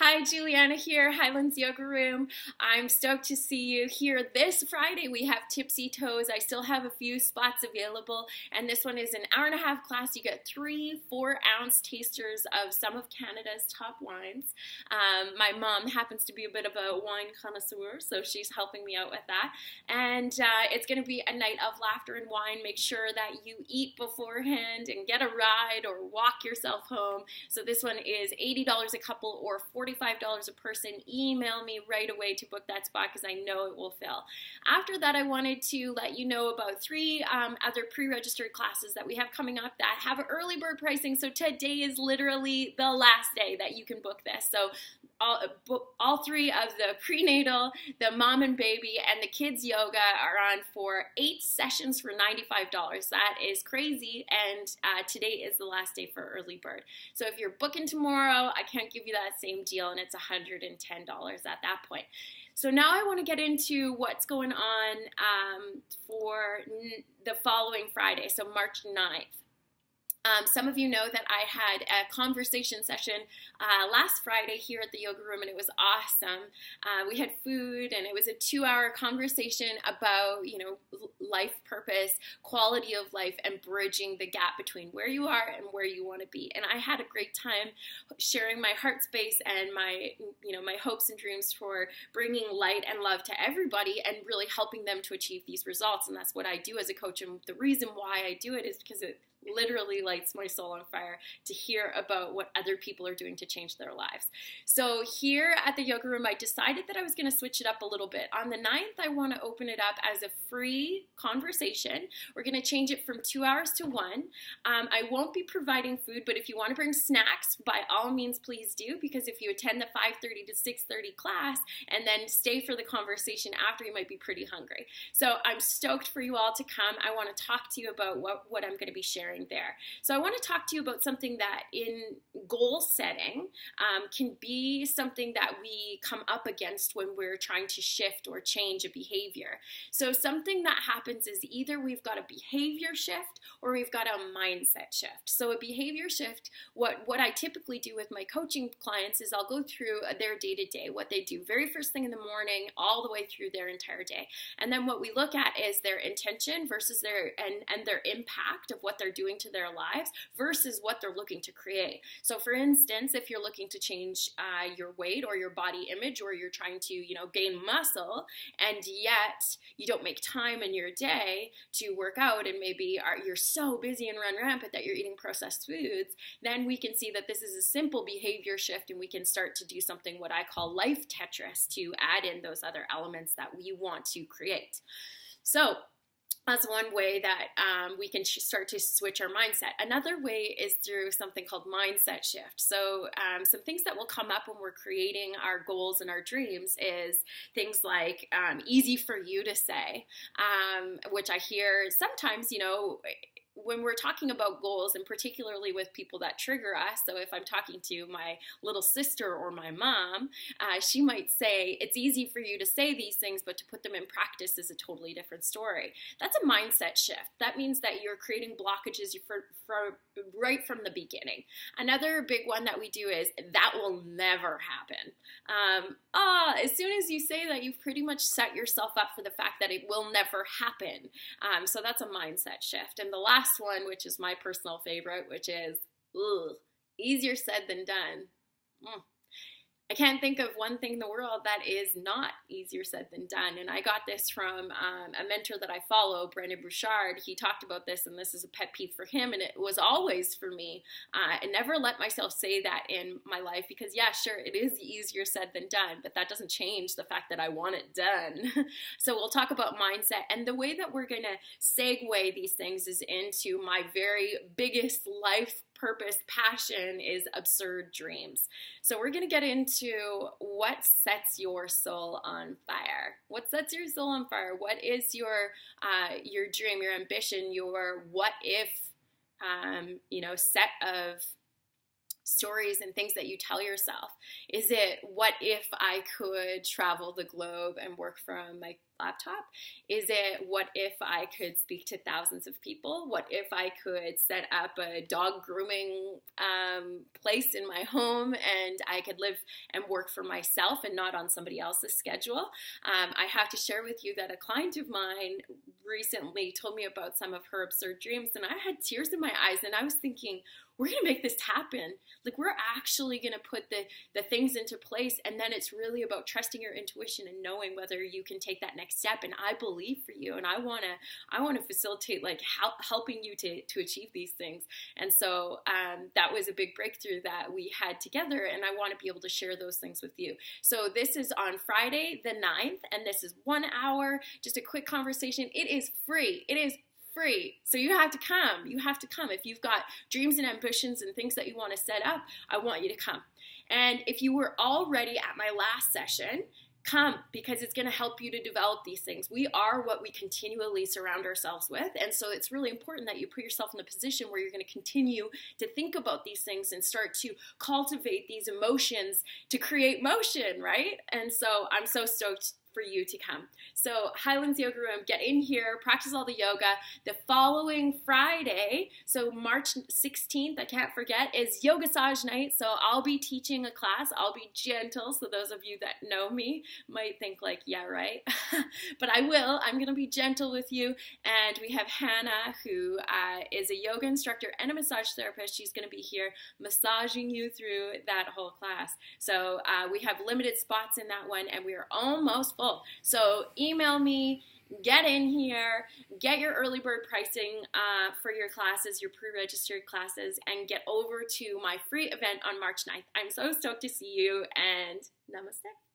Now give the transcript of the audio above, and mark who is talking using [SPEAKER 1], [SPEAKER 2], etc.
[SPEAKER 1] Hi, Juliana here, Highlands Yoga Room. I'm stoked to see you here this Friday. We have Tipsy Toes. I still have a few spots available, and this one is an hour-and-a-half class. You get 3 4-ounce tasters of some of Canada's top wines. My mom happens to be a bit of a wine connoisseur, so she's helping me out with that. And it's going to be a night of laughter and wine. Make sure that you eat beforehand and get a ride or walk yourself home. So this one is $80 a couple or $45 a person. Email me right away to book that spot because I know it will fill. After that, I wanted to let you know about 3 other pre-registered classes that we have coming up that have early bird pricing. So today is literally the last day that you can book this. So all 3 of the prenatal, the mom and baby, and the kids yoga are on for 8 sessions for $95. That is crazy, and today is the last day for early bird. So if you're booking tomorrow, I can't give you that same deal, and it's $110 at that point. So now I want to get into what's going on for the following Friday, so March 9th. Some of you know that I had a conversation session last Friday here at the yoga room, and it was awesome. We had food, and it was a 2-hour conversation about, life purpose, quality of life, and bridging the gap between where you are and where you want to be. And I had a great time sharing my heart space and my hopes and dreams for bringing light and love to everybody and really helping them to achieve these results. And that's what I do as a coach. And the reason why I do it is because it literally lights my soul on fire to hear about what other people are doing to change their lives. So here at the yoga room, I decided that I was going to switch it up a little bit. On the 9th, I want to open it up as a free conversation. We're going to change it from 2 hours to 1. I won't be providing food, but if you want to bring snacks, by all means, please do, because if you attend the 5:30 to 6:30 class and then stay for the conversation after, you might be pretty hungry. So I'm stoked for you all to come. I want to talk to you about what I'm going to be sharing there. So I want to talk to you about something that in goal setting can be something that we come up against when we're trying to shift or change a behavior. So something that happens is either we've got a behavior shift or we've got a mindset shift. So a behavior shift, what I typically do with my coaching clients is I'll go through their day-to-day, what they do very first thing in the morning all the way through their entire day. And then what we look at is their intention versus their impact of what they're doing to their lives versus what they're looking to create. So for instance, if you're looking to change your weight or your body image, or you're trying to, gain muscle, and yet you don't make time in your day to work out, and maybe you're so busy and run rampant that you're eating processed foods, then we can see that this is a simple behavior shift, and we can start to do something what I call life Tetris to add in those other elements that we want to create. So that's one way that we can start to switch our mindset. Another way is through something called mindset shift. So some things that will come up when we're creating our goals and our dreams is things like easy for you to say, which I hear sometimes, when we're talking about goals, and particularly with people that trigger us. So if I'm talking to my little sister or my mom, she might say, it's easy for you to say these things, but to put them in practice is a totally different story. That's a mindset shift. That means that you're creating blockages right from the beginning. Another big one that we do is that will never happen. As soon as you say that, you've pretty much set yourself up for the fact that it will never happen. So that's a mindset shift. And the last one, which is my personal favorite, which is easier said than done. I can't think of one thing in the world that is not easier said than done. And I got this from a mentor that I follow, Brendon Burchard. He talked about this, and this is a pet peeve for him, and it was always for me. I never let myself say that in my life because, yeah, sure, it is easier said than done, but that doesn't change the fact that I want it done. So we'll talk about mindset. And the way that we're going to segue these things is into my very biggest life purpose, passion is absurd dreams. So we're going to get into what sets your soul on fire. What sets your soul on fire? What is your dream, your ambition, your what if, set of stories and things that you tell yourself? Is it, what if I could travel the globe and work from my laptop? Is it what if I could speak to thousands of people? What if I could set up a dog grooming place in my home and I could live and work for myself and not on somebody else's schedule? I have to share with you that a client of mine recently told me about some of her absurd dreams, and I had tears in my eyes, and I was thinking, we're going to make this happen. Like, we're actually going to put the things into place, and then it's really about trusting your intuition and knowing whether you can take that next step. And I believe for you, and I want to facilitate like helping you to achieve these things. And so that was a big breakthrough that we had together, and I want to be able to share those things with you. So this is on Friday the 9th, and this is 1 hour, just a quick conversation. It is free. It is free. So you have to come. You have to come. If you've got dreams and ambitions and things that you want to set up, I want you to come. And if you were already at my last session, come, because it's going to help you to develop these things. We are what we continually surround ourselves with. And so it's really important that you put yourself in a position where you're going to continue to think about these things and start to cultivate these emotions to create motion, right? And so I'm so stoked for you to come. So Highlands Yoga Room, get in here, practice all the yoga. The following Friday, so March 16th, I can't forget, is Yoga Saj night. So I'll be teaching a class. I'll be gentle. So those of you that know me might think like, yeah, right. But I will. I'm going to be gentle with you. And we have Hannah, who is a yoga instructor and a massage therapist. She's going to be here massaging you through that whole class. So we have limited spots in that one, and we are almost full. So email me, get in here, get your early bird pricing for your classes, your pre-registered classes, and get over to my free event on March 9th. I'm so stoked to see you, and namaste.